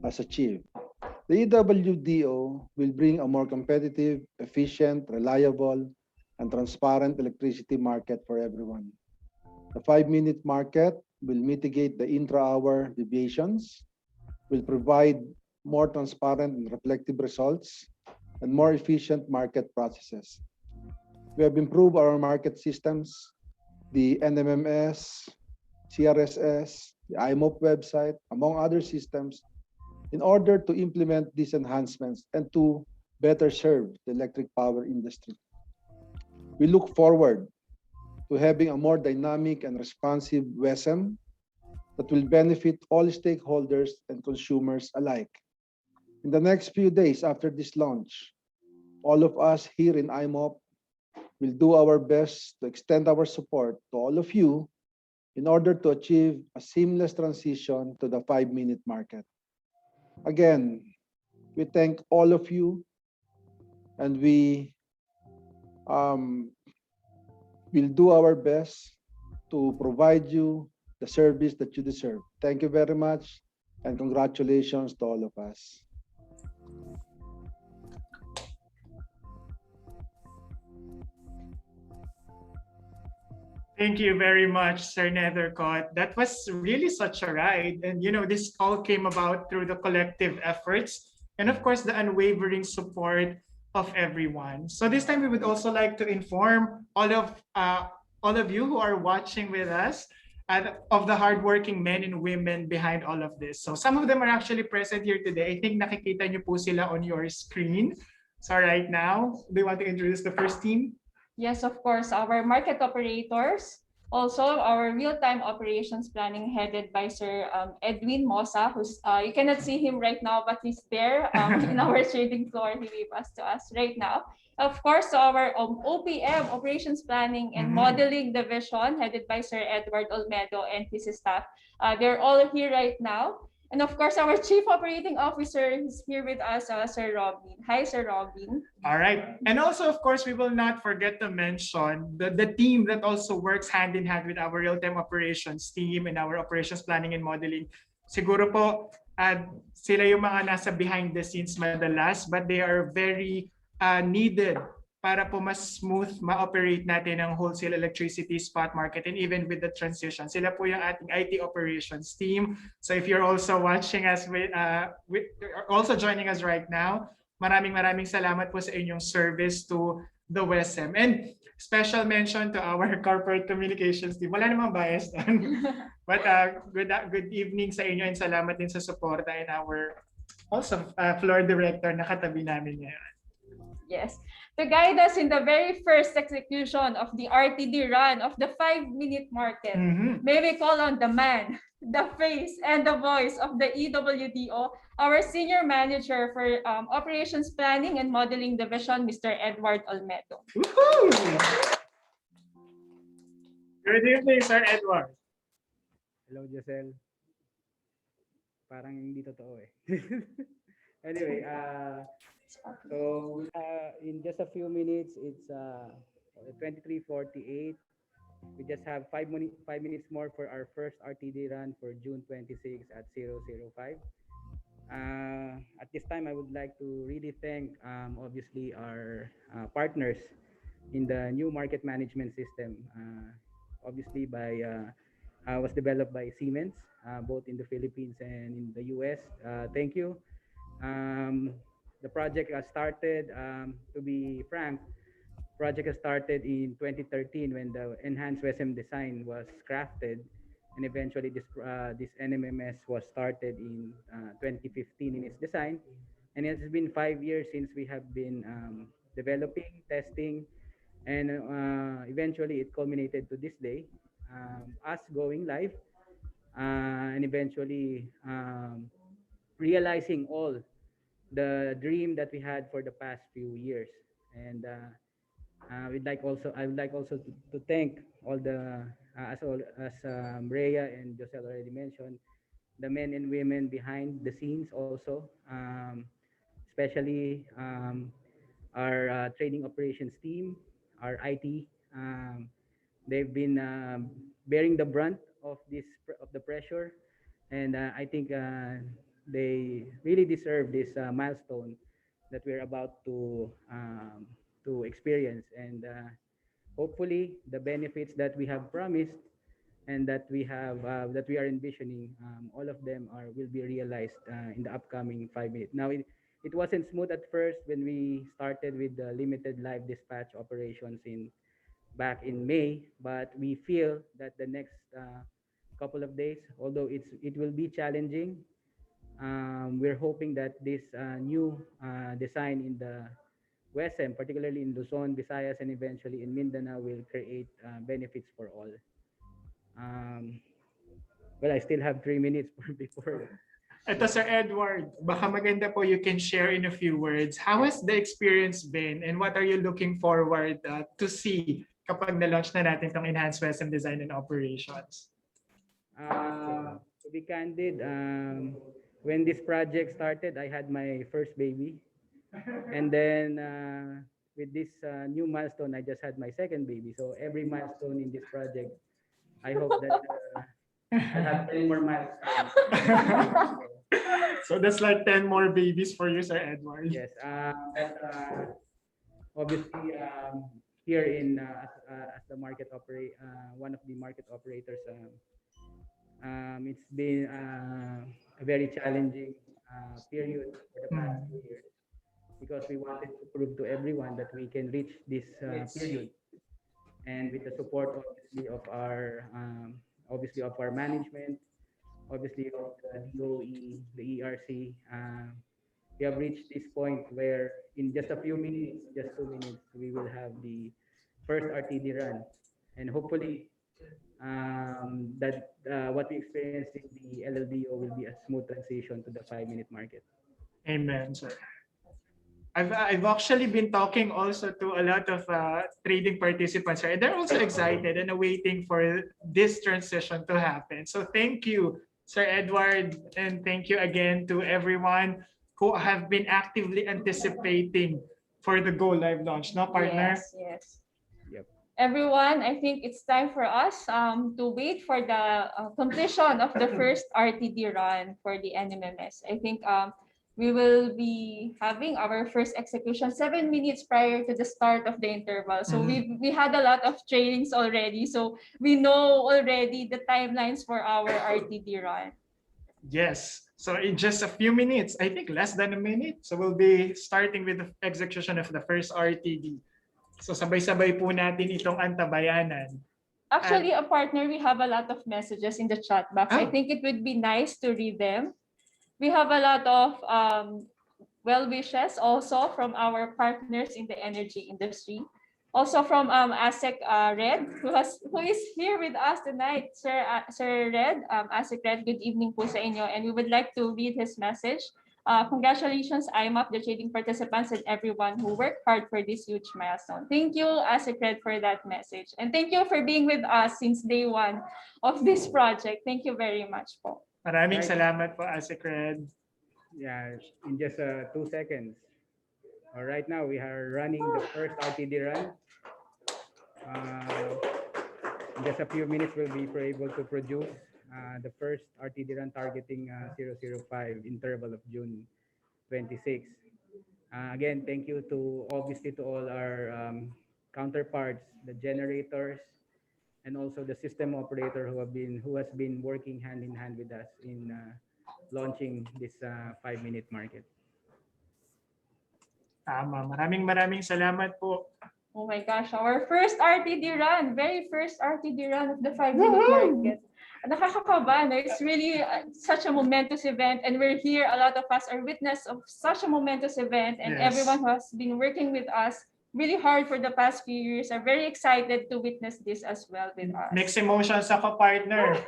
has achieved. The EWDO will bring a more competitive, efficient, reliable, and transparent electricity market for everyone. The 5-minute market will mitigate the intra-hour deviations, will provide more transparent and reflective results, and more efficient market processes. We have improved our market systems, the NMMS, CRSS, the IMOP website, among other systems, in order to implement these enhancements and to better serve the electric power industry. We look forward to having a more dynamic and responsive WESM that will benefit all stakeholders and consumers alike. In the next few days after this launch, all of us here in IMOP will do our best to extend our support to all of you in order to achieve a seamless transition to the 5-minute market. Again, we thank all of you, and we will do our best to provide you the service that you deserve. Thank you very much, and congratulations to all of us. Thank you very much, Sir Nethercott. That was really such a ride. And, this all came about through the collective efforts and, of course, the unwavering support of everyone. So this time we would also like to inform all of you who are watching with us of the hardworking men and women behind all of this. So some of them are actually present here today. I think nakikita niyo po sila on your screen. So right now, do you want to introduce the first team? Yes, of course, our market operators, also our real-time operations planning headed by Sir Edwin Mosa, who's you cannot see him right now, but he's there in our trading floor. He gave us to us right now. Of course, our OPM, operations planning and modeling division headed by Sir Edward Olmedo and his staff. They're all here right now. And of course, our Chief Operating Officer is here with us, Sir Robin. Hi, Sir Robin. All right. And also, of course, we will not forget to mention the team that also works hand in hand with our real-time operations team and our operations planning and modeling. Siguro po, sila yung mga nasa behind the scenes madalas, but they are very needed para po mas smooth ma-operate natin ang wholesale electricity spot market and even with the transition. Sila po yung ating IT operations team. So if you're also watching us, also joining us right now, maraming salamat po sa inyong service to the WESM. And special mention to our corporate communications team. Wala namang bias doon. But good evening sa inyo and salamat din sa suporta and our also floor director na katabi namin ngayon. Yes. To guide us in the very first execution of the RTD run of the 5-minute market, may we call on the man, the face, and the voice of the EWDO, our Senior Manager for Operations Planning and Modeling Division, Mr. Edward Olmedo. Good evening, Sir Edward. Hello, Giselle. Parang hindi totoo eh. Anyway, so in just a few minutes, it's 23:48. We just have 5 minutes more for our first RTD run for June 26 at 0:05. At this time, I would like to really thank, obviously, our partners in the new market management system. Obviously, was developed by Siemens, both in the Philippines and in the US. Thank you. The project has started, to be frank, project has started in 2013 when the enhanced WESM design was crafted, and eventually this NMMS was started in 2015 in its design, and it has been 5 years since we have been developing, testing, and eventually it culminated to this day, us going live, and eventually realizing all the dream that we had for the past few years. And I would like also to thank all the as Rhea and Josel already mentioned, the men and women behind the scenes also, especially our trading operations team, our IT. They've been bearing the brunt of the pressure, and I think they really deserve this milestone that we're about to experience, and hopefully the benefits that we have promised and that we are envisioning, all of them will be realized in the upcoming 5 minutes. Now, it wasn't smooth at first when we started with the limited live dispatch operations in back in May, but we feel that the next couple of days, although it will be challenging, we're hoping that this new design in the WESM, particularly in Luzon, Visayas, and eventually in Mindanao, will create benefits for all. Um, well, I still have 3 minutes before. Ito, Sir Edward, baka maganda po you can share in a few words. How has the experience been and what are you looking forward to see kapag na-launch na natin itong Enhanced WESM Design and Operations? To be candid, when this project started, I had my first baby. And then with this new milestone, I just had my second baby. So every milestone in this project, I hope that I have 10 more milestones. So that's like 10 more babies for you, Sir Edward. Yes. Obviously, here in as the one of the market operators, it's been a very challenging period for the past 2 years, because we wanted to prove to everyone that we can reach this period, and with the support obviously of our management, obviously of the DOE, the ERC, we have reached this point where in just a few minutes, just 2 minutes, we will have the first RTD run, and hopefully that what we experienced in the LLDO will be a smooth transition to the 5-minute market. Amen, sir. I've actually been talking also to a lot of trading participants, right? They're also excited and waiting for this transition to happen. So thank you, Sir Edward, and thank you again to everyone who have been actively anticipating for the Go Live launch, no, partner? Yes, yes. Yep. Everyone, I think it's time for us to wait for the completion of the first RTD run for the NMMS. I think we will be having our first execution 7 minutes prior to the start of the interval. So we had a lot of trainings already. So we know already the timelines for our RTD run. Yes. So in just a few minutes, I think less than a minute. So we'll be starting with the execution of the first RTD. So sabay-sabay po natin itong antabayanan. Actually, a partner, we have a lot of messages in the chat box. I think it would be nice to read them. We have a lot of well wishes also from our partners in the energy industry. Also from ASEC Red, who is here with us tonight. Sir Red, ASEC Red, good evening po sa inyo. And we would like to read his message. Congratulations, IMAP, the trading participants, and everyone who worked hard for this huge milestone. Thank you, ASEC Red, for that message. And thank you for being with us since day one of this project. Thank you very much po. Maraming salamat po, ASEC Red. Yeah, in just 2 seconds. Right now, we are running the first RTD run. In just a few minutes, we'll be able to produce the first RTD run targeting 005 interval of June 26. Again, thank you to obviously to all our counterparts, the generators, and also the system operator who has been working hand in hand with us in launching this 5-minute market. Tama. Maraming salamat po. Oh my gosh, our first RTD run, very first RTD run of the 5-minute market. Nakakakaba, no? It's really such a momentous event, and we're here, a lot of us are witness of such a momentous event, and everyone who has been working with us really hard for the past few years are very excited to witness this as well with us. Mixed emotions ako, partner.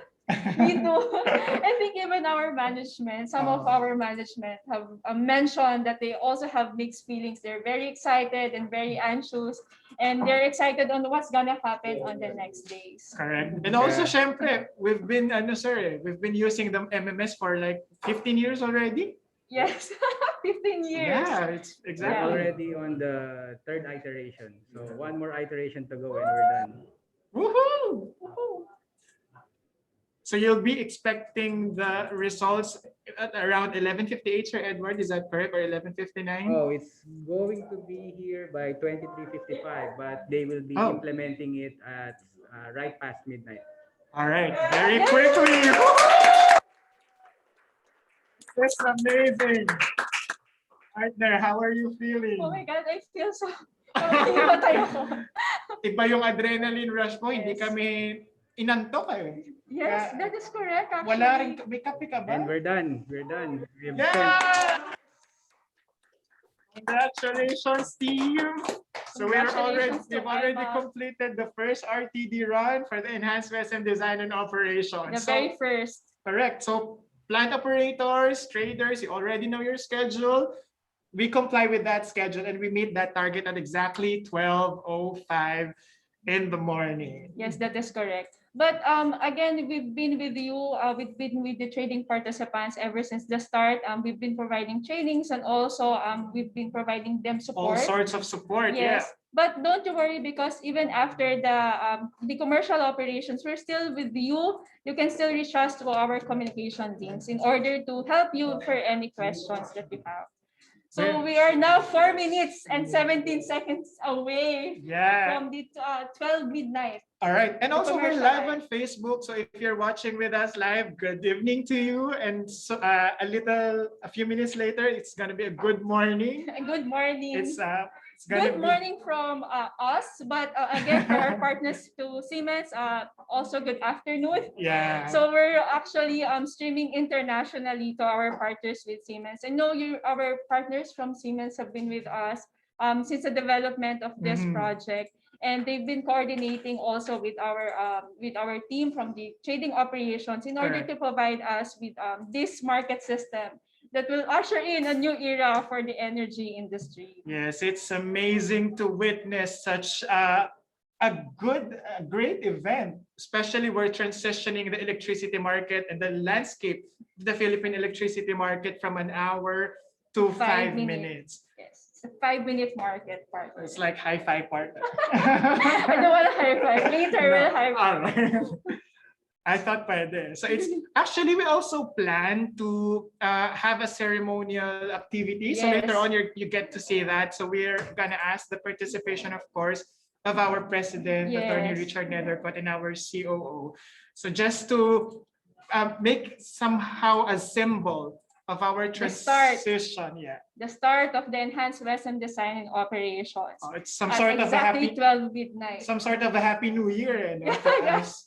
Me too. I think even our management, some of our management have mentioned that they also have mixed feelings. They're very excited and very anxious, and they're excited on what's gonna happen on the next days. Correct. And also, syempre, we've been using the MMS for like 15 years already. Yes, 15 years. Yeah, it's exactly. We're already on the 3rd iteration. So one more iteration to go and we're done. Woohoo! So you'll be expecting the results at around 11:58, Sir Edward. Is that correct, or 11:59? Oh, it's going to be here by 23:55, but they will be Oh. implementing it at right past midnight. All right, very quickly. That's amazing. Partner, how are you feeling? Oh my God, I feel so... Namatay ako. Iba yung adrenaline rush mo, hindi Yes. kami inantok eh. Yes, Kaya that is correct actually. wala rin, may kape ka ba? And we're done. We're done. We've sent- Yeah! Congratulations, team! So we've already Congratulations to Alma. completed the first RTD run for the Enhanced WESM Design and Operations. The very first. Correct. So plant operators, traders, you already know your schedule. We comply with that schedule and we meet that target at exactly 12:05 in the morning. Yes, that is correct. But again, we've been with you, we've been with the trading participants ever since the start. We've been providing trainings and also we've been providing them All support. sorts of support. Yes, Yeah. but don't you worry, because even after the commercial operations, we're still with you. You can still reach us to our communication teams in order to help you for any questions that you have. So we are now 4 minutes and 17 seconds away Yeah. from the 12 midnight. All right. And The also we're commercial live line. on Facebook. So if you're watching with us live, good evening to you. And so, a few minutes later, it's gonna be a good morning. Good morning. It's gonna Good be morning from us, but again, for our partners to Siemens, also good afternoon. yeah. So we're actually streaming internationally to our partners with Siemens. I know our partners from Siemens have been with us since the development of this Mhm. project, and they've been coordinating also with our team from the trading operations in order Correct. to provide us with this market system that will usher in a new era for the energy industry. Yes, it's amazing to witness such a great event. Especially we're transitioning the electricity market and the landscape of the Philippine electricity market from an hour to 5 minutes. Yes, it's a 5-minute market part. It's like high-five partner. I don't want to high five. Later, we'll high five. I thought pwede. So it's actually we also plan to have a ceremonial activity. So Yes. later on you get to see that. So we're gonna ask the participation, of course, of our president, Attorney Yes. Richard Nethercott, and our COO. So just to make somehow a symbol of our The start. transition. Yeah. The start of the enhanced WESM design and operations. It's some At sort of a exactly happy 12 midnight. some sort of a happy new year. No, for Yeah. us.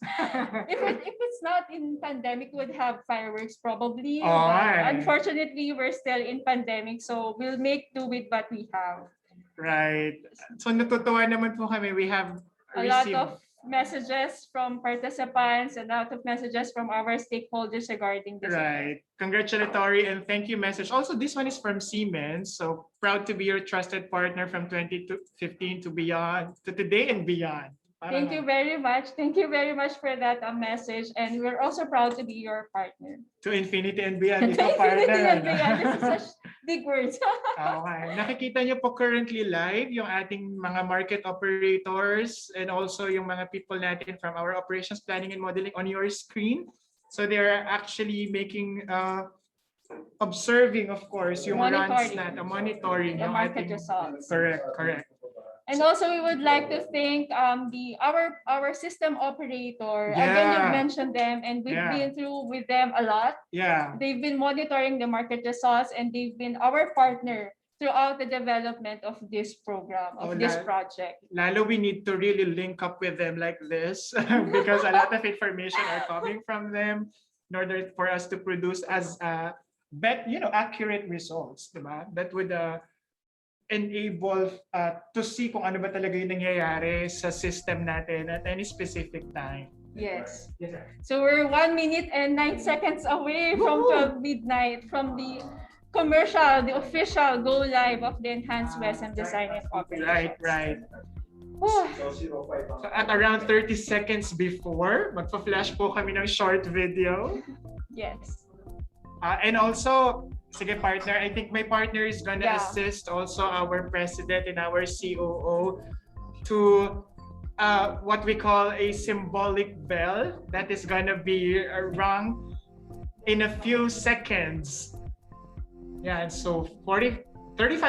If it's not in pandemic, would have fireworks probably. Oh, But aye. unfortunately, we're still in pandemic, so we'll make do with what we have. Right. So natutuwa naman po kami. We have A lot received of messages from participants, a lot of messages from our stakeholders regarding this. right. Congratulatory and thank you message. Also, this one is from Siemens. So proud to be your trusted partner from 2015 to beyond, to today and beyond. Thank you very much. Thank you very much for that message. And we're also proud to be your partner. To infinity and beyond. To Ikaw, infinity partner, and ano? beyond. This is such big words. Okay. Nakikita niyo po currently live yung ating mga market operators and also yung mga people natin from our operations planning and modeling on your screen. So they're actually making observing, of course, yung runs Monitoring. monitoring The yung market ating results. correct. And also, we would like to thank our system operator. Again, Yeah. you mentioned them, and we've Yeah. been through with them a lot. Yeah. They've been monitoring the market results, and they've been our partner throughout the development of this program, of this project. Lalo we need to really link up with them like this because a lot of information are coming from them in order for us to produce as accurate results, diba? That would enable to see kung ano ba talaga yung nangyayari sa system natin at any specific time. Yes. Yes, sir. So we're 1 minute and 9 seconds away from 12 midnight from the commercial, the official go live of the enhanced WESM design and operations. Right. Whew. So at around 30 seconds before, magpa-flash po kami ng short video. Yes. And also, sige partner, I think my partner is gonna Yeah. assist also our president and our COO to what we call a symbolic bell that is gonna be rung in a few seconds. Yeah, so 35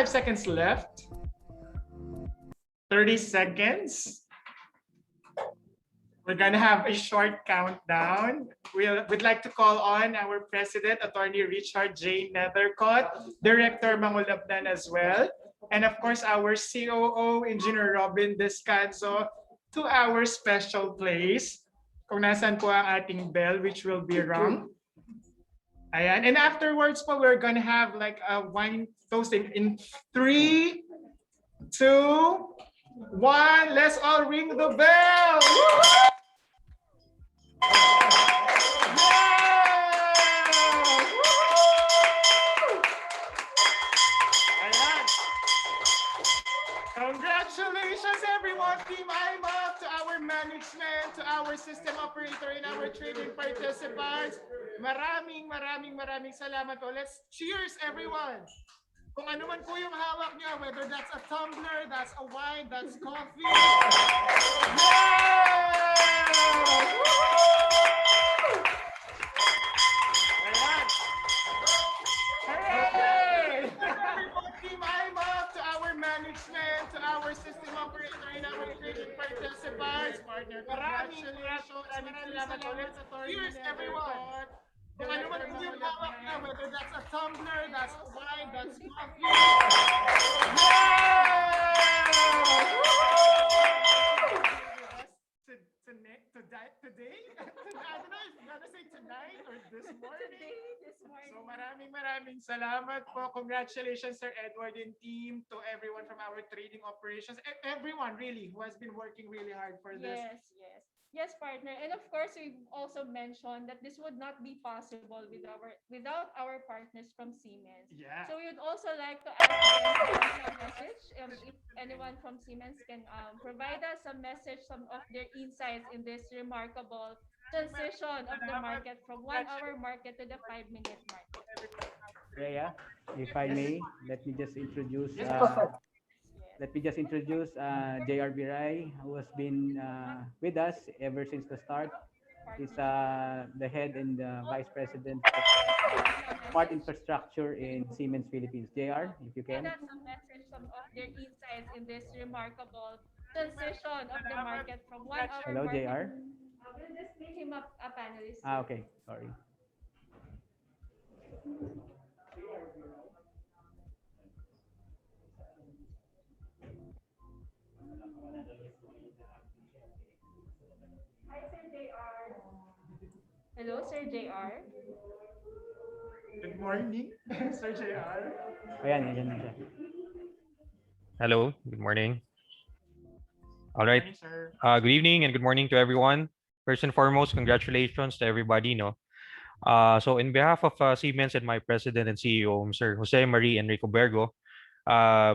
seconds left. 30 seconds. We're gonna have a short countdown. We'd like to call on our President, Attorney Richard J. Nethercott, Director Mangulapdan as well, and of course our COO, Engineer Robin Descanso, to our special place. Kung nasan po ang ating bell, which will be rung. Ayan. And afterwards po, we're gonna have like a wine toasting in 3, 2, 1. Let's all ring the bell. Congratulations everyone, Team IMAP, to our management, to our system operator, and our trading participants. Maraming salamat po. Let's cheers everyone. Kung ano man po yung hawak niyo, whether that's a tumbler, that's a wine, that's coffee. Ayan. Hooray! Team IMAP, to our management, to our system operator, and our trading participants. Partner, congratulations. Maraming salamat ulit. Cheers everyone. Kung ano man po yung hawak niyo, whether that's a tumbler, that's a wine, that's coffee. Today? I don't know if you're gonna say tonight or this morning. So maraming salamat po. Congratulations, Sir Edward and team, to everyone from our trading operations, everyone really who has been working really hard for this. Yes, partner. And of course, we've also mentioned that this would not be possible without our partners from Siemens. Yeah. So we would also like to ask them a message. If anyone from Siemens can provide us a message, some of their insights in this remarkable transition of the market from 1-hour market to the 5-minute market. Rhea, if I may, let me just introduce JR Biray, who has been with us ever since the start. He's the head and vice president of Smart Infrastructure in Siemens Philippines. JR, if you can. That's a message, some of their insights in this remarkable transition of the market from 1-hour Hello, market. JR. We'll just make him a panelist. Okay, sorry. Hi, Sir JR. Hello, Sir JR. Good morning, Sir JR. Ayan na siya. Hello, good morning. All right. Morning, sir. Good evening and good morning to everyone. First and foremost, congratulations to everybody. So in behalf of Siemens and my president and CEO, Mr. Jose Marie Enrico Bergo,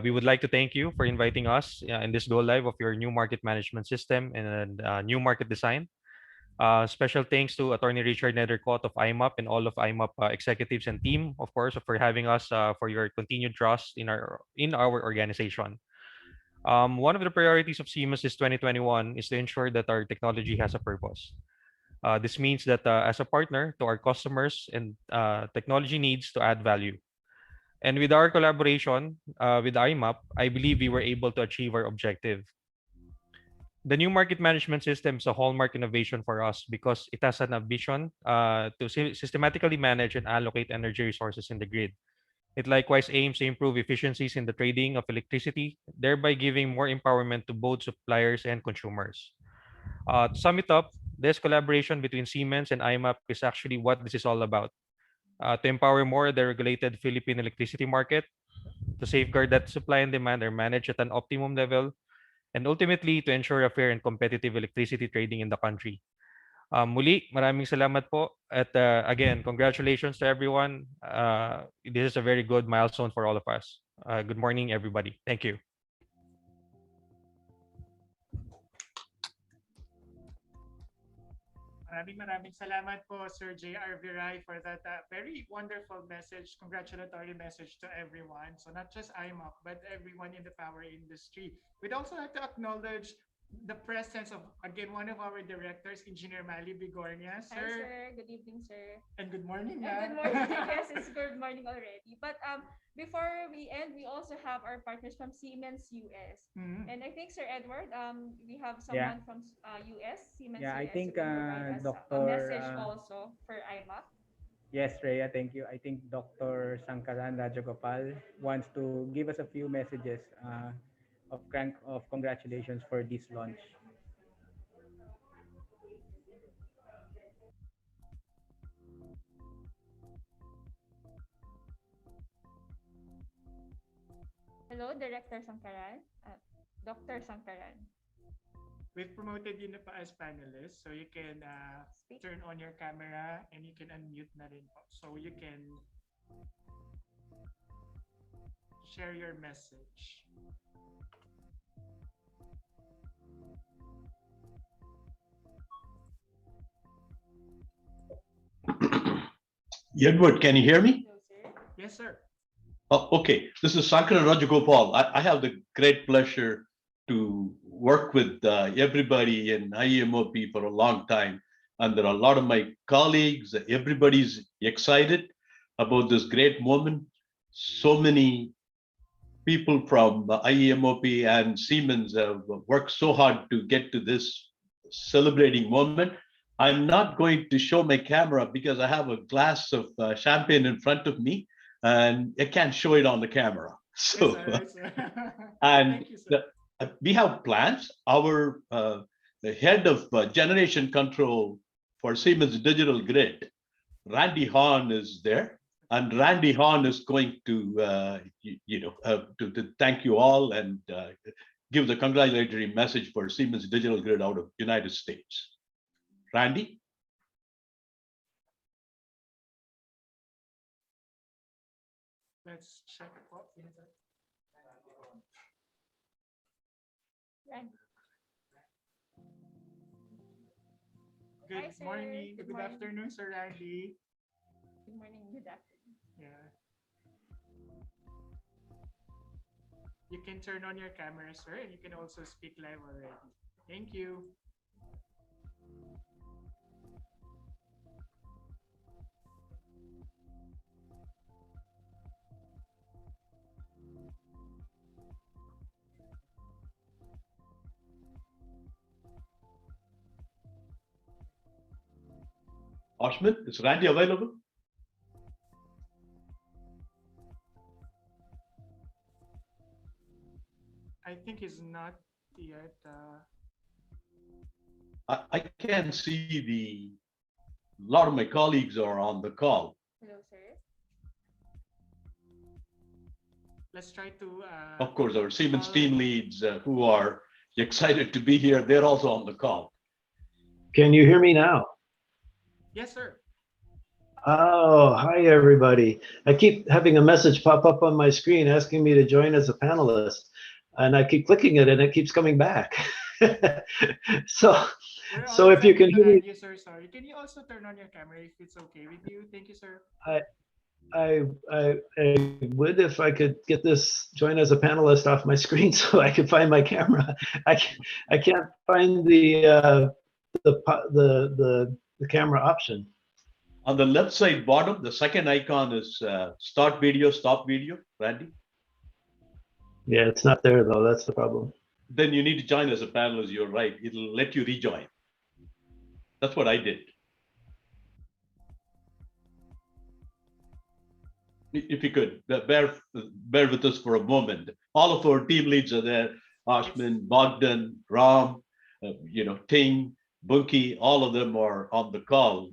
we would like to thank you for inviting us in this go live of your new market management system and new market design. Special thanks to Attorney Richard Nethercott of IMAP and all of IMAP executives and team, of course, for having us for your continued trust in our organization. One of the priorities of Siemens is 2021 is to ensure that our technology has a purpose. This means that as a partner to our customers and technology needs to add value. And with our collaboration with IMAP, I believe we were able to achieve our objective. The new market management system is a hallmark innovation for us because it has an ambition to systematically manage and allocate energy resources in the grid. It likewise aims to improve efficiencies in the trading of electricity, thereby giving more empowerment to both suppliers and consumers. To sum it up, this collaboration between Siemens and IMAP is actually what this is all about. To empower more the regulated Philippine electricity market, to safeguard that supply and demand are managed at an optimum level, and ultimately to ensure a fair and competitive electricity trading in the country. Muli, maraming salamat po. At again, congratulations to everyone. This is a very good milestone for all of us. Good morning, everybody. Thank you. Maraming salamat po, Sir J.R. Viray, for that very wonderful message, congratulatory message to everyone. So not just IMAP, but everyone in the power industry. We'd also like to acknowledge the presence of, again, one of our directors, Engineer Mali Bigornia. Hi, sir. Good evening, sir. And good morning. And good morning. Yes, it's good morning already. But before we end, we also have our partners from Siemens US. Mhm. And I think, Sir Edward, we have Yeah. someone from US, Siemens Yeah, I US, think who will provide us a Dr. message also for IMAC. Yes, Rhea, thank you. I think Dr. Sankaran Rajagopal wants to give us a few messages of congratulations for this launch. Hello, Director Sankaran. Dr. Sankaran. We've promoted you na pa as panelist, so you can Speak. turn on your camera and you can unmute na rin po. So you can share your message. Edward, can you hear me? Hello, sir. Yes, sir. Oh, okay. This is Sankaran Rajagopal. I have the great pleasure to work with everybody in IEMOP for a long time. And there are a lot of my colleagues, everybody's excited about this great moment. So many people from IEMOP and Siemens have worked so hard to get to this celebrating moment. I'm not going to show my camera because I have a glass of champagne in front of me and I can't show it on the camera. Yes, So, sir. Yes, sir. and Thank you, sir. we have plans. Our the head of generation control for Siemens Digital Grid, Randy Hahn, is there. And Randy Hahn is going to, to thank you all and give the congratulatory message for Siemens Digital Grid out of United States. Randy? Let's check po. Right. Good Hi, sir. morning. Good Good morning. afternoon, Sir Randy. Good morning. Good afternoon. Yeah. You can turn on your camera, sir, and you can also speak live already. Thank you. Ashman, is Randy available? I think he's not yet. I can see a lot of my colleagues are on the call. Hello, sir. Let's try to. Of course, our Siemens call- team leads who are excited to be here, they're also on the call. Can you hear me now? Yes, sir. Oh, hi, everybody. I keep having a message pop up on my screen asking me to join as a panelist, and I keep clicking it and it keeps coming back. So We're So all if you set can with hear me- Randy, sir. Sorry. Can you also turn on your camera if it's okay with you? Thank you, sir. I would, if I could get this join as a panelist off my screen so I could find my camera. I can't find the camera option. On the left side bottom, the second icon is start video, stop video, Randy. Yeah, it's not there though. That's the problem. Then you need to join as a panelist, you're right. It'll let you rejoin. That's what I did. If you could bear with us for a moment. All of our team leads are there. Ashman, Bogdan, Ram, Ting, Bunky, all of them are on the call.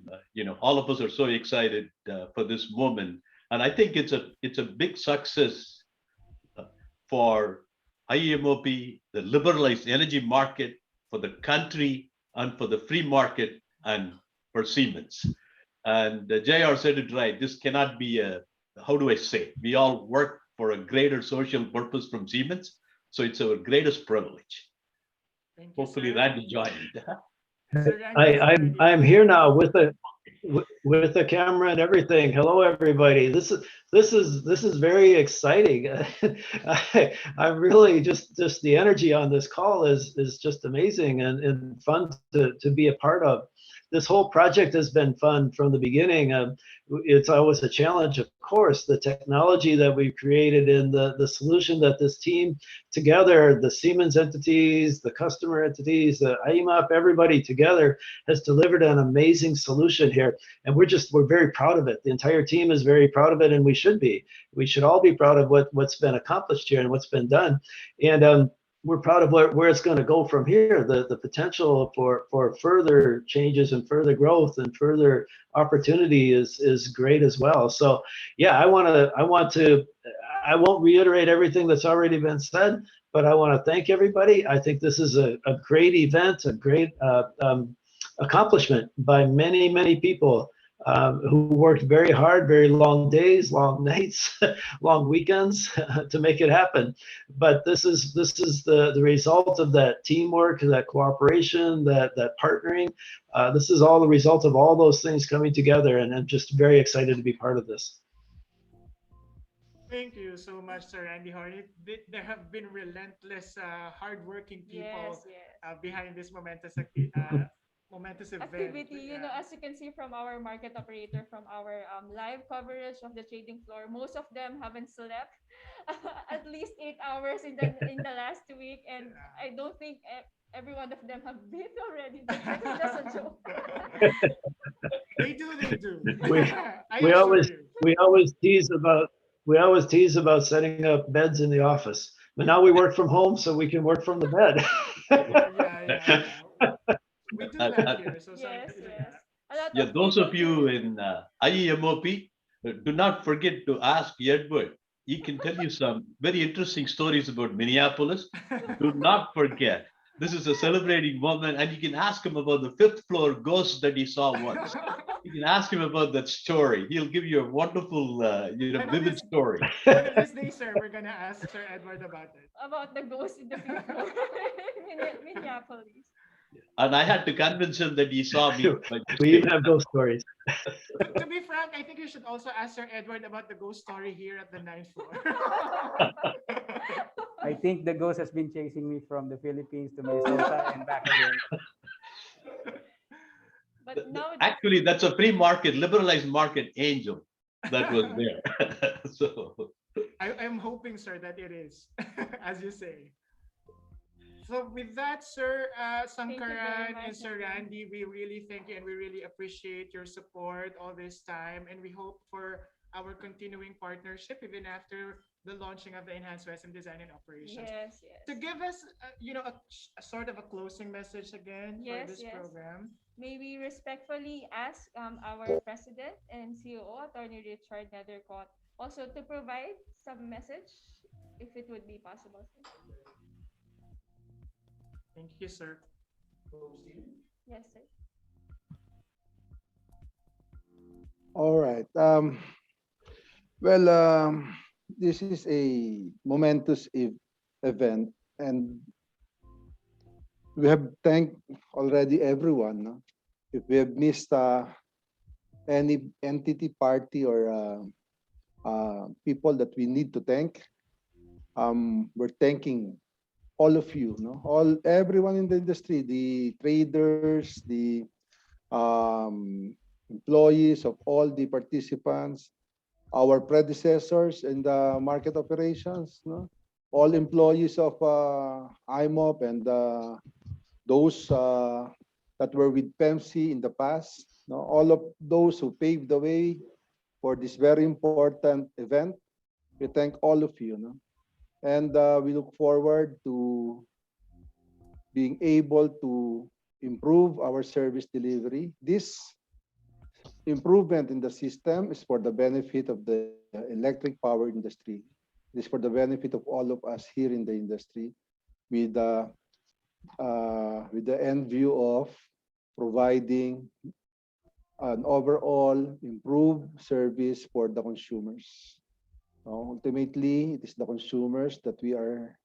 All of us are so excited for this moment. And I think it's a big success for IEMOP, the liberalized energy market, for the country, and for the free market, and for Siemens. And JR said it right. This cannot be how do I say? We all work for a greater social purpose from Siemens. So it's our greatest privilege. Thank you, Hopefully sir. Randy joined. Sir Randy is already I'm here now with a with the camera and everything. Hello, everybody. This is very exciting. I'm really just the energy on this call is just amazing and fun to be a part of. This whole project has been fun from the beginning. It's always a challenge, of course. The technology that we've created and the solution that this team together, the Siemens entities, the customer entities, the IMOP, everybody together has delivered an amazing solution here. And we're very proud of it. The entire team is very proud of it, and we should be. We should all be proud of what's been accomplished here and what's been done. And we're proud of where it's going to go from here. The potential for further changes and further growth and further opportunity is great as well. So yeah, I won't reiterate everything that's already been said, but I want to thank everybody. I think this is a great event, a great accomplishment by many people who worked very hard, very long days, long nights, long weekends to make it happen. But this is the result of that teamwork, that cooperation, that partnering. This is all the result of all those things coming together, and I'm just very excited to be part of this. Thank you so much, Sir Randy Hornet. There have been relentless, hardworking people Yes. behind this momentous event. Activity, as you can see from our market operator, from our live coverage of the trading floor, most of them haven't slept at least 8 hours in the last week, and I don't think every one of them have been already. This is just a joke. They do. We, I we assure always you. we always tease about setting up beds in the office, but now we work from home, so we can work from the bed. Yeah. We do that here. So sorry. Yes. A lot Yeah, of those people of you here. in IEMOP, do not forget to ask Edward. He can tell you some very interesting stories about Minneapolis. Do not forget. This is a celebrating moment, and you can ask him about the fifth floor ghost that he saw once. You can ask him about that story. He'll give you a wonderful, vivid story. One of these days, sir, we're gonna ask Sir Edward about it. About the ghost in the fifth floor in Minneapolis. And I had to convince him that he saw me. We even have ghost stories. To be frank, I think you should also ask Sir Edward about the ghost story here at the ninth floor. I think the ghost has been chasing me from the Philippines to Minnesota and back again. But now Actually, that's a free market, liberalized market angel that was there. So I'm hoping, sir, that it is, as you say. So with that, Sir Thank you very Sankaran and much, Sir Edwin. Randy, we really thank you and we really appreciate your support all this time. And we hope for our continuing partnership even after the launching of the enhanced WESM design and operations. Yes. To give us, a sort of a closing message again for this Yes. program. May we respectfully ask our President and COO, Attorney Richard Nethercott, also to provide some message, if it would be possible. Thank you, sir. Yes, sir. All right. Well, this is a momentous event, and we have thanked already everyone. No? If we have missed any entity, party, or people that we need to thank, we're thanking all of you, no? Everyone in the industry, the traders, the employees of all the participants, our predecessors in the market operations, no? All employees of IMOP and those that were with PEMC in the past, no? All of those who paved the way for this very important event. We thank all of you, no? And we look forward to being able to improve our service delivery. This improvement in the system is for the benefit of the electric power industry. It is for the benefit of all of us here in the industry, with the end view of providing an overall improved service for the consumers. Ultimately, it is the consumers that we are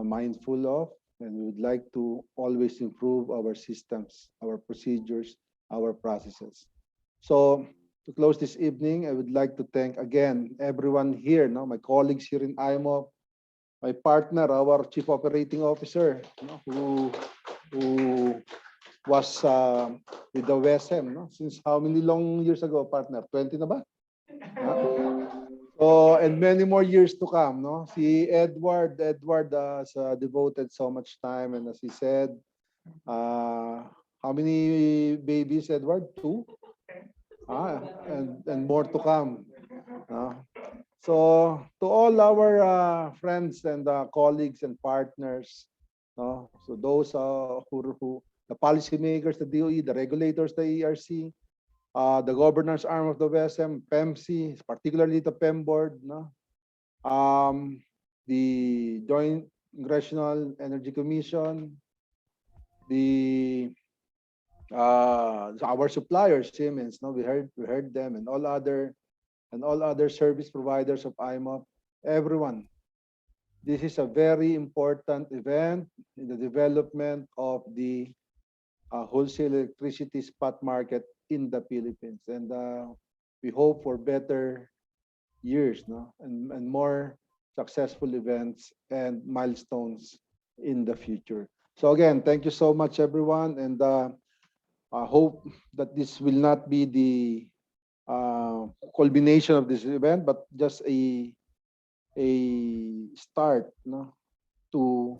mindful of, and we would like to always improve our systems, our procedures, our processes. So to close this evening, I would like to thank again everyone here, no, my colleagues here in IMO, my partner, our Chief Operating Officer, no, who was with the WESM, no, since how many long years ago, partner? 20 na ba? So, and many more years to come, no? Si Edward has devoted so much time, and as he said, how many babies, Edward? 2? And more to come. So, to all our friends and colleagues and partners, so those who the policymakers, the DOE, the regulators, the ERC, the governance arm of the WESM, PEMC, particularly the PEM board, no? The Joint Congressional Energy Commission, the our suppliers, Siemens, no, we heard them, and all other service providers of IMOP, everyone. This is a very important event in the development of the wholesale electricity spot market in the Philippines, and we hope for better years, no, and more successful events and milestones in the future. So again, thank you so much, everyone, and I hope that this will not be the culmination of this event, but just a start, no, to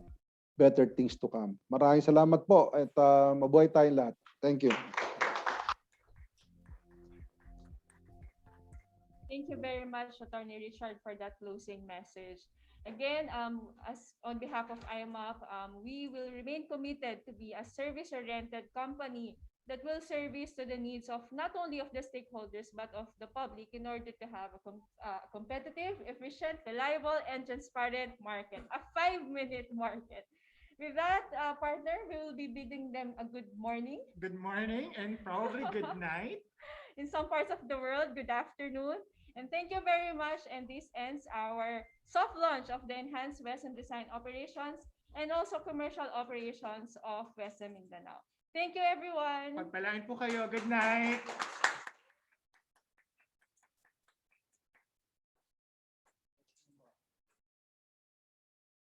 better things to come. Maraming salamat po at mabuhay tayong lahat. Thank you. Thank you very much, Attorney Richard, for that closing message. Again, as on behalf of IMAP, we will remain committed to be a service-oriented company that will service to the needs of not only of the stakeholders but of the public in order to have a competitive, efficient, reliable, and transparent market, a 5-minute market. With that, partner, we will be bidding them a good morning. Good morning and probably good night. In some parts of the world, good afternoon. And thank you very much. And this ends our soft launch of the enhanced WESM design operations and also commercial operations of WESM Mindanao. Thank you, everyone. Pagpalain po kayo. Good night.